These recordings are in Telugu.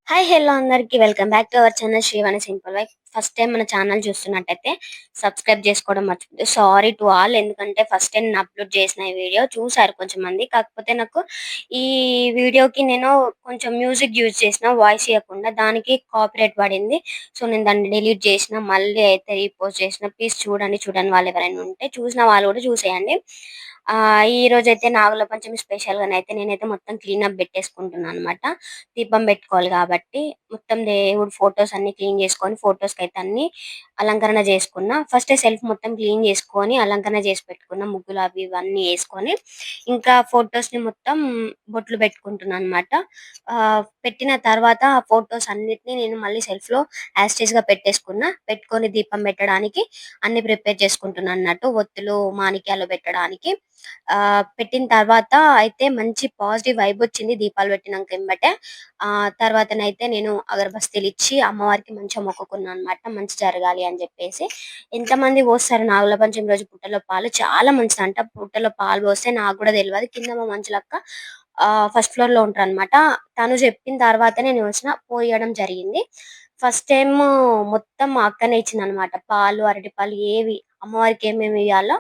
హాయ్ హలో అందరికి welcome back to our channel Srivani simple wife. First time మన ఛానల్ చూస్తున్నట్టయితే సబ్స్క్రైబ్ చేసుకోవడం మర్చిపోద్దు. సారీ టు ఆల్, ఎందుకంటే ఫస్ట్ టైం నేను అప్లోడ్ చేసిన ఈ వీడియో చూసారు కొంచెం మంది. కాకపోతే నాకు ఈ వీడియోకి నేను కొంచెం మ్యూజిక్ యూజ్ చేసిన, వాయిస్ ఇవ్వకుండా, దానికి కాపీరైట్ పడింది. సో నేను దాన్ని డిలీట్ చేసిన, మళ్ళీ అయితే రీపోస్ట్ చేసిన. ప్లీజ్ చూడండి, చూడని వాళ్ళు ఎవరైనా ఉంటే, చూసిన వాళ్ళు కూడా చూసేయండి. ఈ రోజైతే నాగుల పంచమి స్పెషల్ గానైతే నేనైతే మొత్తం క్లీనప్ పెట్టేసుకుంటున్నాను అనమాట. దీపం పెట్టుకోవాలి కాబట్టి మొత్తం దేవుడు ఫొటోస్ అన్ని క్లీన్ చేసుకొని, ఫొటోస్ కి అయితే అన్ని అలంకరణ చేసుకున్నా. ఫస్ట్ సెల్ఫ్ మొత్తం క్లీన్ చేసుకొని అలంకరణ చేసి పెట్టుకున్న, ముగ్గులు అవి ఇవన్నీ వేసుకొని ఇంకా ఫొటోస్ ని మొత్తం బొట్లు పెట్టుకుంటున్నాను అనమాట. పెట్టిన తర్వాత ఆ ఫొటోస్ అన్నిటిని నేను మళ్ళీ సెల్ఫ్ లో యాస్టేజ్ గా పెట్టేసుకున్నా. పెట్టుకొని దీపం పెట్టడానికి అన్ని ప్రిపేర్ చేసుకుంటున్నాను అన్నట్టు, ఒత్తులు మాణిక్యాలు పెట్టడానికి. పెట్టిన తర్వాత అయితే మంచి పాజిటివ్ వైబ్ వచ్చింది దీపాలు పెట్టినాక ఎంబటే. ఆ తర్వాతనైతే నేను అగరబస్తీలు ఇచ్చి అమ్మవారికి మంచిగా మొక్కుకున్నాను అనమాట, మంచి జరగాలి అని చెప్పేసి. ఎంతమంది పోస్తారు నాగుల పంచమి రోజు పుట్టలో పాలు? చాలా మంచిదంట పుట్టలో పాలు పోస్తే. నాకు కూడా తెలియదు. కింద మా మంచులక్క ఫస్ట్ ఫ్లోర్ లో ఉంటారు అనమాట. తను చెప్పిన తర్వాత నేను వచ్చిన పోయడం జరిగింది. ఫస్ట్ టైం మొత్తం మా అక్కనే ఇచ్చింది అనమాట. పాలు, అరటి పాలు, ఏవి అమ్మవారికి ఏమేమి ఇవ్వాలో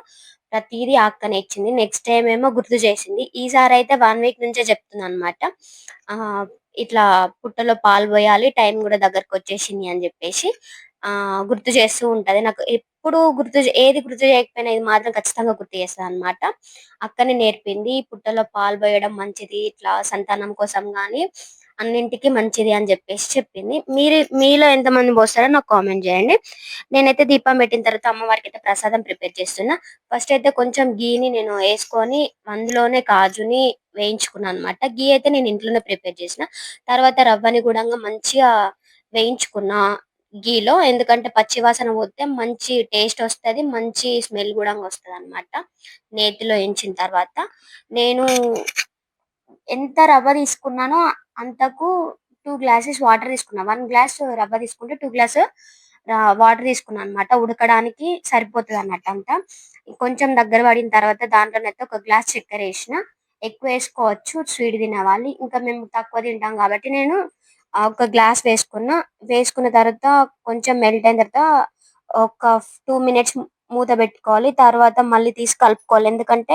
ప్రతిదీ ఆ అక్కనే ఇచ్చింది. నెక్స్ట్ టైం ఏమో గుర్తు చేసింది. ఈసారి అయితే 1 వీక్ నుంచే చెప్తుంది అనమాట. ఆ ఇట్లా పుట్టలో పాలు పోయాలి, టైం కూడా దగ్గరకు వచ్చేసింది అని చెప్పేసి గుర్తు చేస్తూ ఉంటది. నాకు ఎప్పుడు ఏది గుర్తు చేయకపోయినా ఇది మాత్రం ఖచ్చితంగా గుర్తు చేస్తుంది అనమాట. అక్కనే నేర్పింది పుట్టలో పాలు పోయడం మంచిది, ఇట్లా సంతానం కోసం గాని అన్నింటికి మంచిది అని చెప్పేసి చెప్పింది. మీలో ఎంతమంది పోస్తారో నాకు కామెంట్ చేయండి. నేనైతే దీపం పెట్టిన తర్వాత అమ్మవారికి అయితే ప్రసాదం ప్రిపేర్ చేస్తున్నా. ఫస్ట్ అయితే కొంచెం గీని నేను వేసుకొని అందులోనే కాజుని వేయించుకున్నాను అనమాట. గీ అయితే నేను ఇంట్లోనే ప్రిపేర్ చేసిన. తర్వాత రవ్వని కూడా మంచిగా వేయించుకున్నా గీలో. ఎందుకంటే పచ్చి వాసన పోతే మంచి టేస్ట్ వస్తది, మంచి స్మెల్ కూడా వస్తది అనమాట. నేతిలో వేయించిన తర్వాత నేను ఎంత రవ్వ తీసుకున్నానో అంతకు 2 గ్లాసెస్ వాటర్ తీసుకున్నా. 1 గ్లాస్ రవ్వ తీసుకుంటే 2 గ్లాస్ వాటర్ తీసుకున్నాను అనమాట. ఉడకడానికి సరిపోతుంది అన్నట్టు అంతా. కొంచెం దగ్గర పడిన తర్వాత దాంట్లోనైతే 1 గ్లాస్ చక్కెర వేసిన. ఎక్కువ వేసుకోవచ్చు స్వీట్ తినే వాళ్ళు, ఇంకా మేము తక్కువ తింటాం కాబట్టి నేను 1 గ్లాస్ వేసుకున్నా. వేసుకున్న తర్వాత కొంచెం మెల్ట్ అయిన తర్వాత ఒక 2 మినిట్స్ మూత పెట్టుకోవాలి. తర్వాత మళ్ళీ తీసి కలుపుకోవాలి. ఎందుకంటే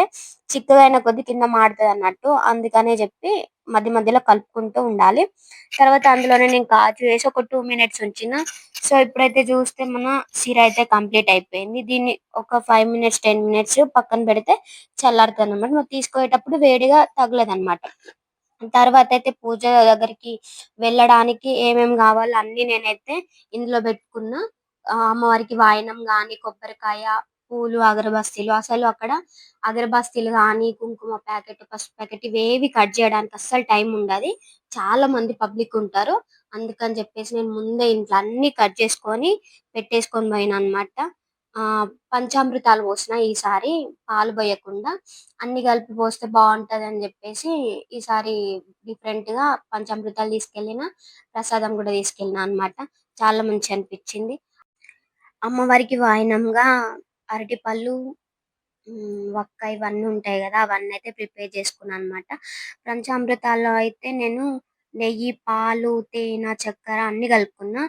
చిక్కగా అయిన కొద్ది కింద మాడుతుంది అన్నట్టు, అందుకనే చెప్పి మధ్య మధ్యలో కలుపుకుంటూ ఉండాలి. తర్వాత అందులోనే నేను కాజు వేసి ఒక 2 మినిట్స్ ఉంచిన. సో ఇప్పుడైతే చూస్తే మన సిర అయితే కంప్లీట్ అయిపోయింది. దీన్ని ఒక 5 మినిట్స్ 10 మినిట్స్ పక్కన పెడితే చల్లారుతుంది అనమాట. నువ్వు తీసుకోయేటప్పుడు వేడిగా తగలదు అనమాట. తర్వాత అయితే పూజ దగ్గరికి వెళ్ళడానికి ఏమేమి కావాలో అన్ని నేనైతే ఇందులో పెట్టుకున్నా. అమ్మవారికి వాయనం గాని, కొబ్బరికాయ, పూలు, అగరబస్తీలు. అసలు అక్కడ అగరబస్తీలు గాని, కుంకుమ ప్యాకెట్, పసుపు ప్యాకెట్ ఇవేవి కట్ చేయడానికి అస్సలు టైం ఉండదు. చాలా మంది పబ్లిక్ ఉంటారు. అందుకని చెప్పేసి నేను ముందే ఇంట్లో అన్ని కట్ చేసుకొని పెట్టేసుకొని పోయినా అనమాట. ఆ పంచామృతాలు పోసిన ఈసారి, పాలు పోయకుండా అన్ని కలిపి పోస్తే బాగుంటది అని చెప్పేసి ఈసారి డిఫరెంట్ గా పంచామృతాలు తీసుకెళ్ళిన, ప్రసాదం కూడా తీసుకెళ్ళిన అన్నమాట. చాలా మంచి అనిపించింది. అమ్మవారికి వాయనంగా అరటిపళ్ళు, వక్క ఇవన్నీ ఉంటాయి కదా, అవన్నీ అయితే ప్రిపేర్ చేసుకున్నాను అన్నమాట. పంచామృతాల్లో అయితే నేను నెయ్యి, పాలు, తేనె, చక్కెర అన్ని కలుపుకున్నా.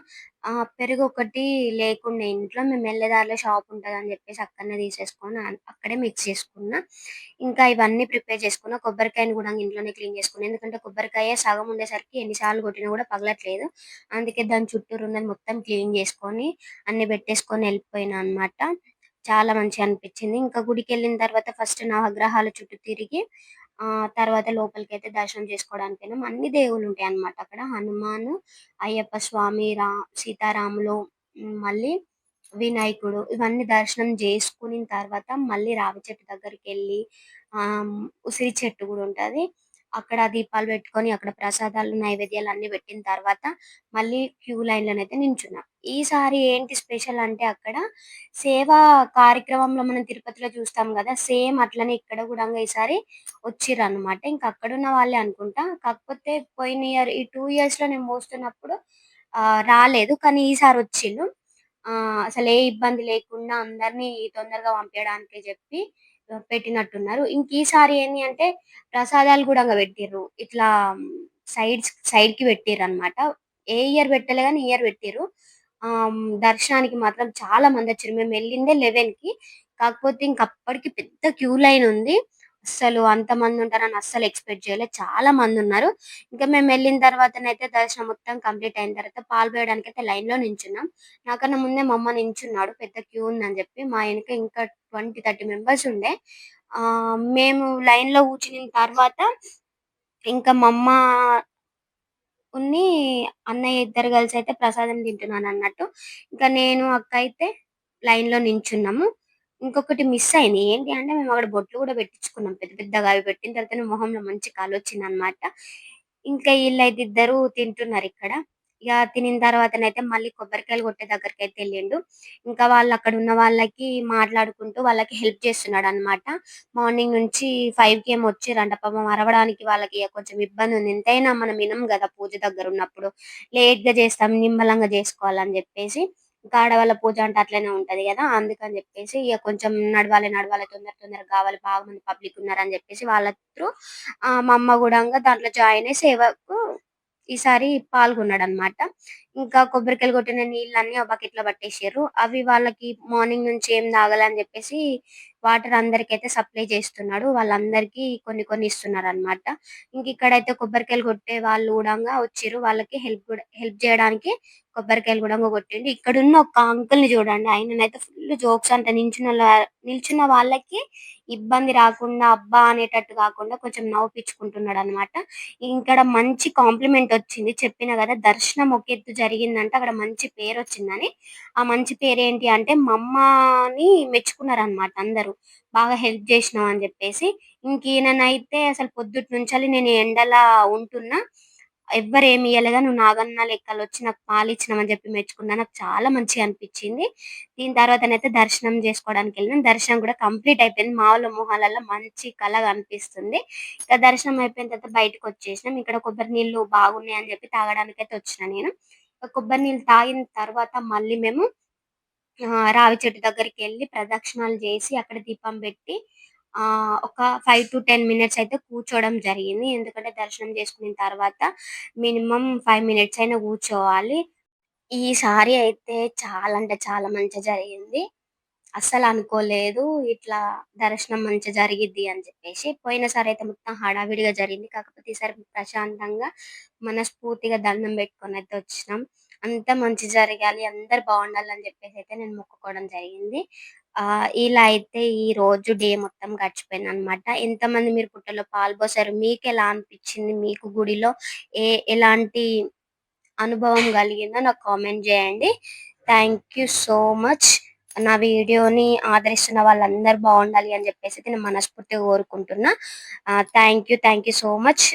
పెరుగు ఒకటి లేకుండే ఇంట్లో, మేము వెళ్ళేదారిలో షాప్ ఉంటది అని చెప్పేసి అక్కడనే తీసేసుకొని అక్కడే మిక్స్ చేసుకున్నా. ఇంకా ఇవన్నీ ప్రిపేర్ చేసుకున్నా. కొబ్బరికాయని కూడా ఇంట్లోనే క్లీన్ చేసుకున్నా. ఎందుకంటే కొబ్బరికాయ సగం ఉండేసరికి ఎన్నిసార్లు కొట్టినా కూడా పగలట్లేదు. అందుకే దాని చుట్టూరు ఉన్నది మొత్తం క్లీన్ చేసుకొని అన్ని పెట్టేసుకొని వెళ్ళిపోయినా అన్నమాట. చాలా మంచిగా అనిపించింది. ఇంకా గుడికెళ్ళిన తర్వాత ఫస్ట్ నవగ్రహాల చుట్టూ తిరిగి తర్వాత లోపలికైతే దర్శనం చేసుకోవడానికి వెళ్ళాం. అన్ని దేవుళ్ళు ఉంటాయన్నమాట అక్కడ. హనుమాను, అయ్యప్ప స్వామి, సీతారాములు, మళ్ళీ వినాయకుడు, ఇవన్నీ దర్శనం చేసుకున్న తర్వాత మళ్ళీ రావి చెట్టు దగ్గరికెళ్ళి ఉసిరి చెట్టు కూడా ఉంటది. అక్కడ దీపాలు పెట్టుకొని అక్కడ ప్రసాదాలు, నైవేద్యాలు అన్ని పెట్టిన తర్వాత మళ్ళీ క్యూ లైన్‌లోనైతే నించున్నా. ఈసారి ఏంటి స్పెషల్ అంటే అక్కడ సేవా కార్యక్రమంలో మనం తిరుపతిలో చూస్తాం గదా! సేమ్ అట్లనే ఇక్కడ గూడా ఈసారి వచ్చిర్రనమాట. ఇంక అక్కడున్న వాళ్ళే అనుకుంటా. కాకపోతే పోయిన ఇయర్ ఈ 2 ఇయర్స్‌లో నేను మోస్తున్నప్పుడు రాలేదు. కానీ ఈసారి వచ్చిల్లు. అసలు ఏ ఇబ్బంది లేకుండా అందరిని తొందరగా పంపియడానికి జెప్పి పెట్టినట్టున్నారు. ఇంక ఈసారి ఏంది అంటే ప్రసాదాలు గూడా పెట్టిర్రు. ఇట్లా సైడ్‌కి పెట్టిర్రనమాట. ఏ ఇయర్ పెట్టలే గాని ఈ ఇయర్ పెట్టిర్రు. దర్శనానికి మాత్రం చాలా మందొచ్చారు. మేమెళ్ళిందే 11కి. కాకపోతే ఇంక అప్పటికి పెద్ద క్యూ లైన్ ఉంది. అస్సలు అంతమందుంటారని అస్సలు ఎక్స్‌పెక్ట్ చేయలే. చాలా మందున్నారు. ఇంకా మేమెళ్ళిన తర్వాతనైతే దర్శనం మొత్తం కంప్లీట్ అయిన తర్వాత పాలు పోయడానికైతే లైన్‌లో నించున్నాం. నాకన్నా ముందే మా అమ్మ నించున్నాడు. పెద్ద క్యూ ఉందని జెప్పి. మా ఎనక ఇంకా 20, 30 మెంబర్స్ ఉండే. మేము లైన్‌లో కూర్చునిన తర్వాత ఇంకా మా అమ్మ ఉన్ని అన్నయ్య ఇద్దరు కలిసైతే ప్రసాదం తింటున్నానన్నట్టు. ఇంకా నేను, అక్క అయితే లైన్‌లో నించున్నాము. ఇంకొకటి మిస్ అయింది. ఏంటి అంటే మేము అక్కడ బొట్లు కూడా పెట్టించుకున్నాం. పెద్ద పెద్దగా అవి పెట్టిన తర్వాతనే మొహంలో మంచి కలొచ్చిందనమాట. ఇంకా ఈళ్ళైతే ఇద్దరు తింటున్నారిక్కడ. ఇగ తినిన తర్వాతనైతే మళ్ళీ కొబ్బరికాయలు కొట్టే దగ్గరికైతే ఎళ్ళిండు. ఇంకా వాళ్ళక్కడున్న వాళ్ళకి మాట్లాడుకుంటూ వాళ్ళకి హెల్ప్ చేస్తున్నాడనమాట. మార్నింగ్ నుంచి 5కి ఏమో వచ్చిర్రంట. పాపం అరవడానికి వాళ్ళకి కొంచెం ఇబ్బందుంది. ఎంతైనా మనం వినం గదా! పూజ దగ్గరున్నప్పుడు. లేట్‌గా చేస్తాం, నిమ్మలంగా జేసుకోవాలని జెప్పేసి. ఇంకా ఆడవాళ్ళ పూజ అంటే అట్లనే ఉంటది గదా! అందుకని జెప్పేసి ఇగ కొంచెం నడవాలి, తొందరగా గావాలి, బాగా మంది పబ్లిక్ ఉన్నారని జెప్పేసి వాళ్ళ త్రూ మా అమ్మ గూడంగా దాంట్లో జాయిన్ అయ్యి సేవకు ఈసారి పాల్గొన్నాడనమాట. ఇంకా కొబ్బరికాయలు కొట్టిన నీళ్ళన్నీ ఒక బకెట్‌లో పట్టేసిర్రు. అవి వాళ్ళకి మార్నింగ్ నుంచి ఏం తాగాలని జెప్పేసి వాటర్ అందరికైతే సప్లై చేస్తున్నాడు. వాళ్ళందరికీ కొన్ని కొన్ని ఇస్తున్నారనమాట. ఇంకిక్కడైతే కొబ్బరికాయలు కొట్టే వాళ్ళు గూడంగా వచ్చిర్రు. వాళ్ళకి హెల్ప్ జేయడానికి కొబ్బరికాయలు గూడంగా కొట్టిండు. ఇక్కడున్న ఒక అంకుల్‌ని చూడండి. ఆయననైతే ఫుల్ జోక్స్ అంట నిల్చున్న వాళ్ళకి ఇబ్బంది రాకుండా, అబ్బా! అనేటట్టు గాకుండా కొంచెం నవ్విపిచ్చుకుంటున్నాడనమాట. ఇక్కడ మంచి కాంప్లిమెంట్ వచ్చింది. చెప్పినా గదా! దర్శనం ఒక ఎత్తు జరిగిందంట. అక్కడ మంచి పేరొచ్చిందని. ఆ మంచి పేరేంటి అంటే మా అమ్మని మెచ్చుకున్నారనమాట అందరూ. బాగా హెల్ప్ జేసినావు అని జెప్పేసి. ఇంకీయననైతే అసలు పొద్దుటి నుంచెల్లి నేను ఎండలా ఉంటున్నా. ఎవ్వరేమి ఇయ్యలేగా నువ్వు నాగన్న లెక్కలొచ్చి నాకు పాలిచ్చినవని జెప్పి మెచ్చుకున్నా. నాకు చాలా మంచిగా అనిపిచ్చింది. దీని తర్వాతనైతే దర్శనం జేసుకోవడానికెళ్ళినాం. దర్శనం గూడా కంప్లీట్ అయిపోయింది. మా వోళ్ళ మొహాలల్ల మంచి కల గనిపిస్తుంది. ఇక దర్శనం అయిపోయిన తర్వాత బయటకొచ్చేసినాం. ఇక్కడ కొబ్బరి నీళ్ళు బాగున్నాయని జెప్పి తాగడానికైతే వచ్చిన నేను. కొబ్బరి నీళ్ళు తాగిన తర్వాత మళ్ళీ మేము రావి చెట్టు దగ్గరికెళ్ళి ప్రదక్షిణాలు జేసి, అక్కడ దీపం బెట్టి ఒక 5-10 మినిట్స్ అయితే కూర్చోవడం జరిగింది. ఎందుకంటే దర్శనం చేసుకున్న తర్వాత మినిమమ్ 5 మినిట్స్ అయినా కూర్చోవాలి. ఈసారి అయితే చాలా అంటే చాలా మంచిగా జరిగింది. అస్సలనుకోలేదు. ఇట్లా దర్శనం మంచిగా జరిగిద్ది అని చెప్పేసి. పోయినసారయితే మొత్తం హడావిడిగా జరిగింది. కాకపోతే ఈసారి ప్రశాంతంగా, మనస్ఫూర్తిగా దండం పెట్టుకొనైతే వచ్చినాం. అంతా మంచి జరగాలి, అందరూ బావుండాలని చెప్పేసయితే నేను మొక్కుకోవడం జరిగింది. ఇలా అయితే ఈ రోజు డే మొత్తం గడిచిపోయిందనమాట. ఎంతమంది మీరు పుట్టలో పాలుపోసారు? మీకెలా అనిపిచ్చింది? మీకు గుడిలో ఎలాంటి అనుభవం కలిగిందో నాకు కామెంట్ జేయండి. Thank you so much. నా వీడియోని ఆదరిస్తున్న వాళ్ళందరూ బావుండాలి అని జెప్పేసి నేను మనస్ఫూర్తిగా కోరుకుంటున్నా. Thank you so much.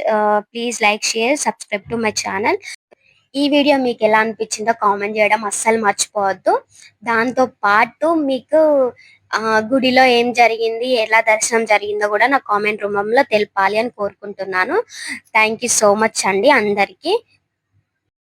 Please like, share, subscribe to my channel. ఈ వీడియో మీకెలా అనిపిచ్చిందో కామెంట్ జేయడం అస్సలు మర్చిపోవద్దు. దాంతో పాటు మీకు గుడిలో ఏం జరిగింది, ఎలా దర్శనం జరిగిందో గూడా నాకు కామెంట్ రూపంలో తెలపాలి అని కోరుకుంటున్నాను. థాంక్ యూ సో మచ్ అండి అందరికి.